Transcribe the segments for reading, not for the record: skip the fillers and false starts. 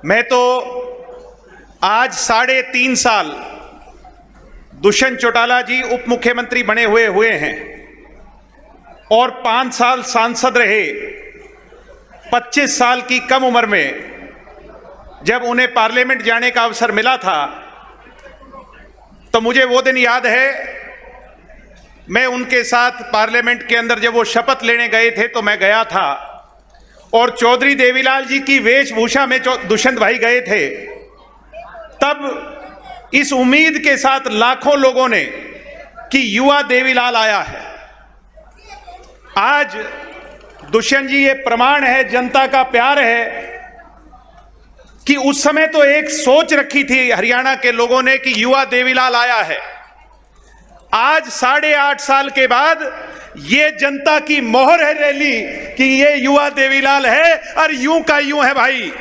मैं तो आज 3.5 साल दुष्यंत चौटाला जी उप मुख्यमंत्री बने हुए हैं और 5 साल सांसद रहे। 25 साल की कम उम्र में जब उन्हें पार्लियामेंट जाने का अवसर मिला था तो मुझे वो दिन याद है। मैं उनके साथ पार्लियामेंट के अंदर जब वो शपथ लेने गए थे तो मैं गया था और चौधरी देवीलाल जी की वेशभूषा में दुष्यंत भाई गए थे। तब इस उम्मीद के साथ लाखों लोगों ने कि युवा देवीलाल आया है। आज दुष्यंत जी ये प्रमाण है, जनता का प्यार है कि उस समय तो एक सोच रखी थी हरियाणा के लोगों ने कि युवा देवीलाल आया है। आज 8.5 साल के बाद ये जनता की मोहर है रैली कि ये युवा देवीलाल है और यूं का यूं है। भाई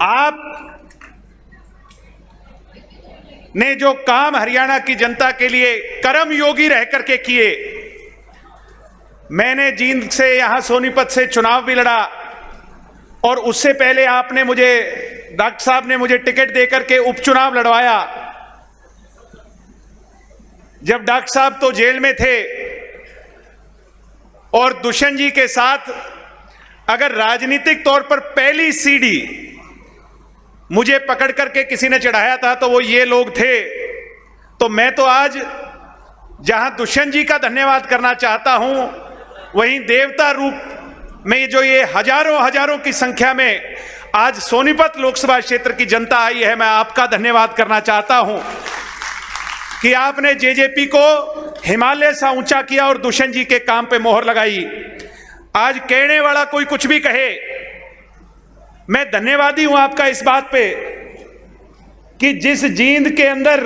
आप ने जो काम हरियाणा की जनता के लिए कर्म योगी रह करके किए, मैंने जींद से यहां सोनीपत से चुनाव भी लड़ा और उससे पहले आपने मुझे, डॉक्टर साहब ने मुझे टिकट देकर के उपचुनाव लड़वाया। जब डॉक्टर साहब तो जेल में थे और दुष्यंत जी के साथ अगर राजनीतिक तौर पर पहली सीढ़ी मुझे पकड़ करके किसी ने चढ़ाया था तो वो ये लोग थे। तो मैं तो आज जहां दुष्यंत जी का धन्यवाद करना चाहता हूं, वहीं देवता रूप में जो ये हजारों की संख्या में आज सोनीपत लोकसभा क्षेत्र की जनता आई है, मैं आपका धन्यवाद करना चाहता हूं कि आपने जेजेपी को हिमालय सा ऊंचा किया और दुष्यंत जी के काम पे मोहर लगाई। आज कहने वाला कोई कुछ भी कहे, मैं धन्यवादी हूं आपका इस बात पे कि जिस जींद के अंदर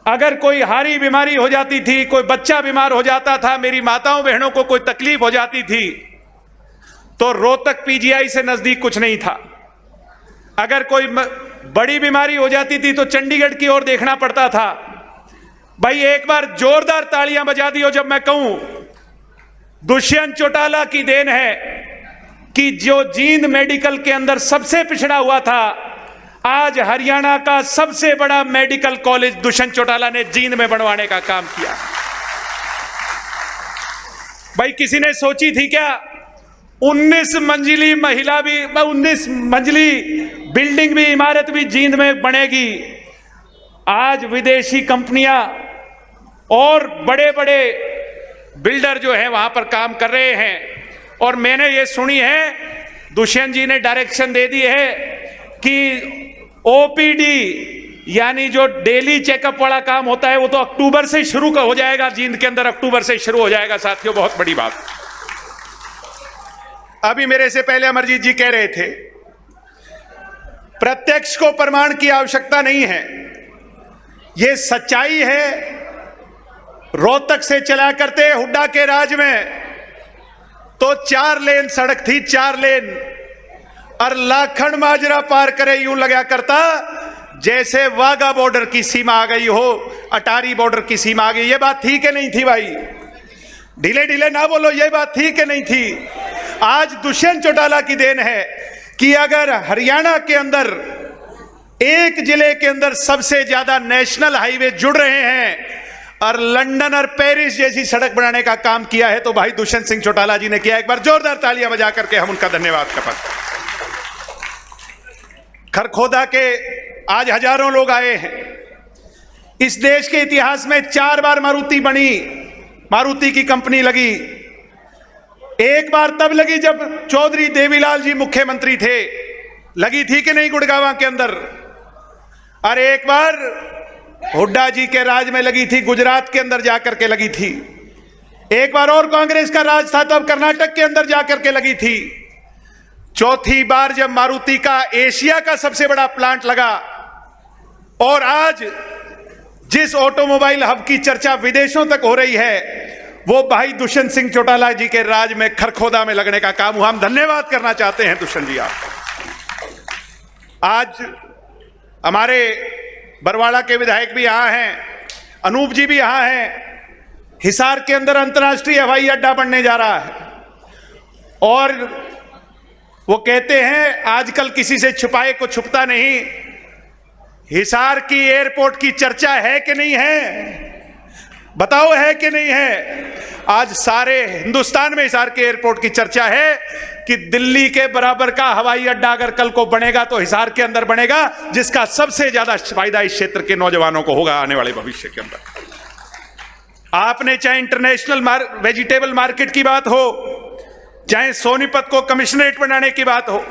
अगर कोई हारी बीमारी हो जाती थी, कोई बच्चा बीमार हो जाता था, मेरी माताओं बहनों को कोई तकलीफ हो जाती थी तो रोहतक पीजीआई से नजदीक कुछ नहीं था। अगर कोई बड़ी बीमारी हो जाती थी तो चंडीगढ़ की ओर देखना पड़ता था। भाई एक बार जोरदार तालियां बजा दियो जब मैं कहूं दुष्यंत चौटाला की देन है कि जो जींद मेडिकल के अंदर सबसे पिछड़ा हुआ था, आज हरियाणा का सबसे बड़ा मेडिकल कॉलेज दुष्यंत चौटाला ने जींद में बनवाने का काम किया। भाई किसी ने सोची थी क्या 19 मंजिली महिला भी, 19 मंजिली बिल्डिंग भी, इमारत भी जींद में बनेगी। आज विदेशी कंपनियां और बड़े बड़े बिल्डर जो हैं वहां पर काम कर रहे हैं और मैंने ये सुनी है, दुष्यंत जी ने डायरेक्शन दे दी है कि ओपीडी यानी जो डेली चेकअप वाला काम होता है वो तो अक्टूबर से शुरू हो जाएगा। जींद के अंदर अक्टूबर से शुरू हो जाएगा। साथियों बहुत बड़ी बात। अभी मेरे से पहले अमरजीत जी कह रहे थे प्रत्यक्ष को प्रमाण की आवश्यकता नहीं है, यह सच्चाई है। रोहतक से चला करते हुड्डा के राज में तो 4 लेन सड़क थी, 4 लेन, और लाखन माजरा पार करे यूं लगा करता जैसे वाघा बॉर्डर की सीमा आ गई हो, अटारी बॉर्डर की सीमा आ गई। ये बात थी कि नहीं थी? भाई ढीले ढीले ना बोलो, ये बात थी कि नहीं थी? आज दुष्यंत चौटाला की देन है कि अगर हरियाणा के अंदर एक जिले के अंदर सबसे ज्यादा नेशनल हाईवे जुड़ रहे हैं और लंदन और पेरिस जैसी सड़क बनाने का काम किया है तो भाई दुष्यंत सिंह चौटाला जी ने किया। एक बार जोरदार तालियां बजा करके हम उनका धन्यवाद करते हैं। खरखोदा के आज हजारों लोग आए हैं। इस देश के इतिहास में 4 बार मारुति बनी, मारुति की कंपनी लगी। एक बार तब लगी जब चौधरी देवीलाल जी मुख्यमंत्री थे, लगी थी कि नहीं गुड़गांव के अंदर? और एक बार हुड्डा जी के राज में लगी थी, गुजरात के अंदर जाकर के लगी थी। एक बार और कांग्रेस का राज था तब कर्नाटक के अंदर जाकर के लगी थी। चौथी बार जब मारुति का एशिया का सबसे बड़ा प्लांट लगा और आज जिस ऑटोमोबाइल हब की चर्चा विदेशों तक हो रही है वो भाई दुष्यंत सिंह चौटाला जी के राज में खरखोदा में लगने का काम हुआ। हम धन्यवाद करना चाहते हैं दुष्यंत जी आपको। आज हमारे बरवाड़ा के विधायक भी यहां हैं, अनूप जी भी यहां हैं। हिसार के अंदर अंतर्राष्ट्रीय हवाई अड्डा बनने जा रहा है और वो कहते हैं आजकल किसी से छुपाए को छुपता नहीं। हिसार की एयरपोर्ट की चर्चा है कि नहीं है? बताओ है कि नहीं है? आज सारे हिंदुस्तान में हिसार के एयरपोर्ट की चर्चा है कि दिल्ली के बराबर का हवाई अड्डा अगर कल को बनेगा तो हिसार के अंदर बनेगा, जिसका सबसे ज्यादा फायदा इस क्षेत्र के नौजवानों को होगा आने वाले भविष्य के अंदर। आपने चाहे इंटरनेशनल वेजिटेबल मार्केट की बात हो, चाहे सोनीपत को कमिश्नरेट बनाने की बात हो,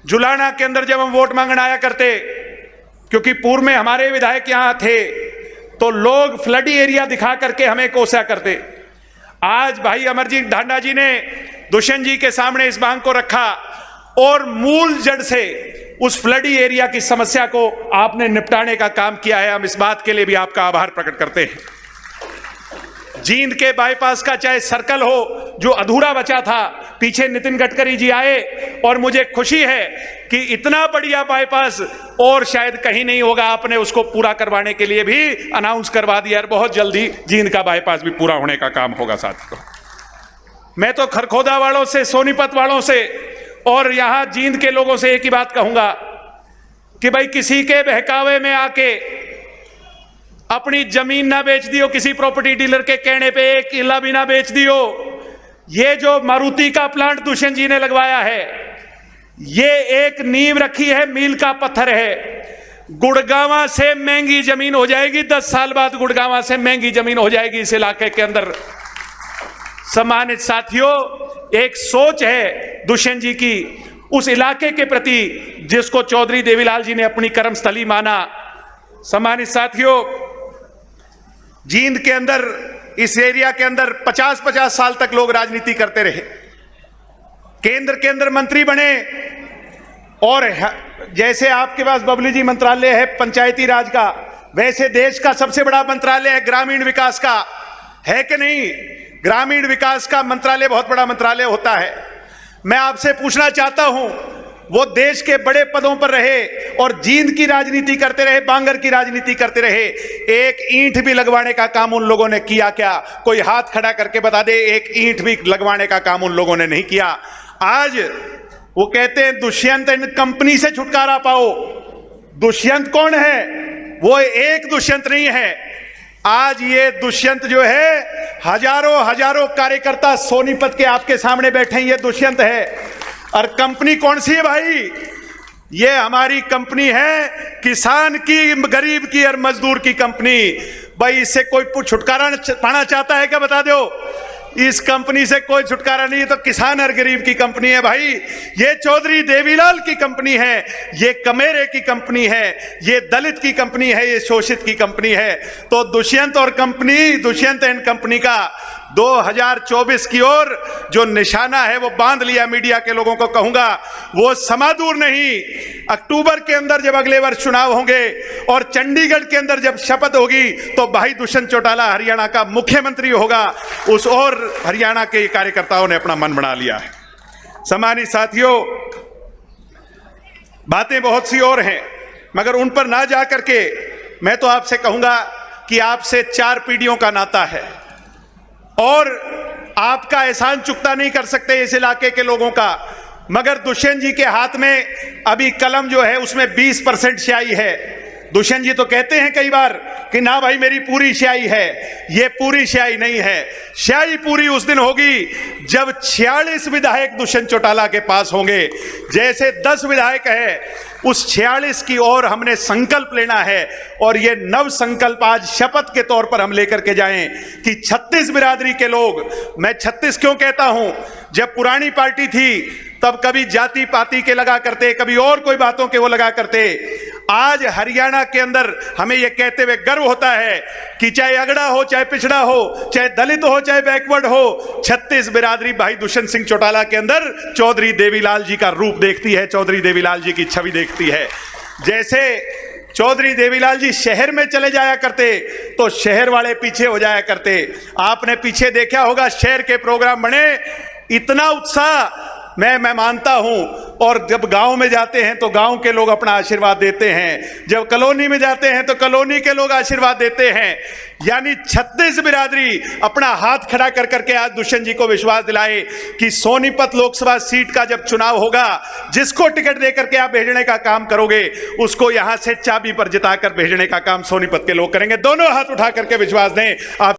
जुलाना के अंदर जब हम वोट मांगने आया करते, क्योंकि पूर्व में हमारे विधायक यहां थे, तो लोग फ्लडी एरिया दिखा करके हमें कोसा करते। आज भाई अमरजीत ढांडा जी ने दुष्यंत जी के सामने इस मांग को रखा और मूल जड़ से उस फ्लडी एरिया की समस्या को आपने निपटाने का काम किया है। हम इस बात के लिए भी आपका आभार प्रकट करते हैं। जींद के बाईपास का चाहे सर्कल हो जो अधूरा बचा था, पीछे नितिन गडकरी जी आए और मुझे खुशी है कि इतना बढ़िया बाईपास और शायद कहीं नहीं होगा। आपने उसको पूरा करवाने के लिए भी अनाउंस करवा दिया और बहुत जल्दी जींद का बाईपास भी पूरा होने का काम होगा साथियों। मैं तो खरखोदा वालों से, सोनीपत वालों से और यहां जींद के लोगों से एक ही बात कहूंगा कि भाई किसी के बहकावे में आके अपनी जमीन ना बेच दियो, किसी प्रॉपर्टी डीलर के कहने पे एक किला भी ना बेच दियो। ये जो मारुति का प्लांट दुष्यंत जी ने लगवाया है, ये एक नींव रखी है, मील का पत्थर है। गुड़गांवा से महंगी जमीन हो जाएगी, 10 साल बाद गुड़गांवा से महंगी जमीन हो जाएगी इस इलाके के अंदर। सम्मानित साथियों, एक सोच है दुष्यंत जी की उस इलाके के प्रति जिसको चौधरी देवीलाल जी ने अपनी कर्मस्थली माना। सम्मानित साथियों, जींद के अंदर, इस एरिया के अंदर 50-50 साल तक लोग राजनीति करते रहे, केंद्र के अंदर मंत्री बने, और जैसे आपके पास बबली जी मंत्रालय है पंचायती राज का, वैसे देश का सबसे बड़ा मंत्रालय है ग्रामीण विकास का, है कि नहीं? ग्रामीण विकास का मंत्रालय बहुत बड़ा मंत्रालय होता है। मैं आपसे पूछना चाहता हूं, वो देश के बड़े पदों पर रहे और जींद की राजनीति करते रहे, बांगर की राजनीति करते रहे, एक ईंट भी लगवाने का काम उन लोगों ने किया क्या? कोई हाथ खड़ा करके बता दे, एक ईंट भी लगवाने का काम उन लोगों ने नहीं किया। आज वो कहते हैं दुष्यंत एंड कंपनी से छुटकारा पाओ। दुष्यंत कौन है? वो एक दुष्यंत नहीं है। आज ये दुष्यंत जो है, हजारों कार्यकर्ता सोनीपत के आपके सामने बैठे हैं, ये दुष्यंत है। और कंपनी कौन सी है भाई? ये हमारी कंपनी है, किसान की, गरीब की और मजदूर की कंपनी। भाई इससे कोई छुटकारा पाना चाहता है क्या? बता दो। इस कंपनी से कोई छुटकारा नहीं है, तो किसान और गरीब की कंपनी है भाई। ये चौधरी देवीलाल की कंपनी है, ये कमेरे की कंपनी है, ये दलित की कंपनी है, ये शोषित की कंपनी है। तो दुष्यंत और कंपनी, दुष्यंत एंड कंपनी का 2024 की ओर जो निशाना है वो बांध लिया। मीडिया के लोगों को कहूंगा, वो समा दूर नहीं। अक्टूबर के अंदर जब अगले वर्ष चुनाव होंगे और चंडीगढ़ के अंदर जब शपथ होगी, तो भाई दुष्यंत चौटाला हरियाणा का मुख्यमंत्री होगा। उस और हरियाणा के कार्यकर्ताओं ने अपना मन बना लिया है। सम्मानित साथियों, बातें बहुत सी और हैं, मगर उन पर ना जा करके मैं तो आपसे कहूंगा कि आपसे 4 पीढ़ियों का नाता है और आपका एहसान चुकता नहीं कर सकते इस इलाके के लोगों का। मगर दुष्यंत जी के हाथ में अभी कलम जो है उसमें 20% स्याही है। दुष्यंत जी तो कहते हैं कई बार कि ना भाई मेरी पूरी स्याही है। ये पूरी स्याही नहीं है। स्याही पूरी उस दिन होगी जब 46 विधायक दुष्यंत चौटाला के पास होंगे। जैसे 10 विधायक है, उस 46 की ओर हमने संकल्प लेना है और ये नव संकल्प आज शपथ के तौर पर हम लेकर के जाएं कि 36 बिरादरी के लोग, मैं 36 क्यों कहता हूं, जब पुरानी पार्टी थी तब कभी जाति पाति के लगा करते, कभी और कोई बातों के वो लगा करते। आज हरियाणा के अंदर हमें यह कहते हुए गर्व होता है कि चाहे अगड़ा हो, चाहे पिछड़ा हो, चाहे दलित हो, चाहे बैकवर्ड हो, 36 बिरादरी भाई दुष्यंत सिंह चौटाला के अंदर चौधरी देवीलाल जी का रूप देखती है, चौधरी देवीलाल जी की छवि देखती है। जैसे चौधरी देवीलाल जी शहर में चले जाया करते तो शहर वाले पीछे हो जाया करते। आपने पीछे देखा होगा, शहर के प्रोग्राम बने, इतना उत्साह मैं मानता हूं। और जब गांव में जाते हैं तो गांव के लोग अपना आशीर्वाद देते हैं, जब कॉलोनी में जाते हैं तो कॉलोनी के लोग आशीर्वाद देते हैं। यानी 36 बिरादरी अपना हाथ खड़ा कर करके आज दुष्यंत जी को विश्वास दिलाए कि सोनीपत लोकसभा सीट का जब चुनाव होगा, जिसको टिकट देकर के आप भेजने का काम करोगे, उसको यहां से चाबी पर जिताकर भेजने का काम सोनीपत के लोग करेंगे। दोनों हाथ उठा करके विश्वास दें आप।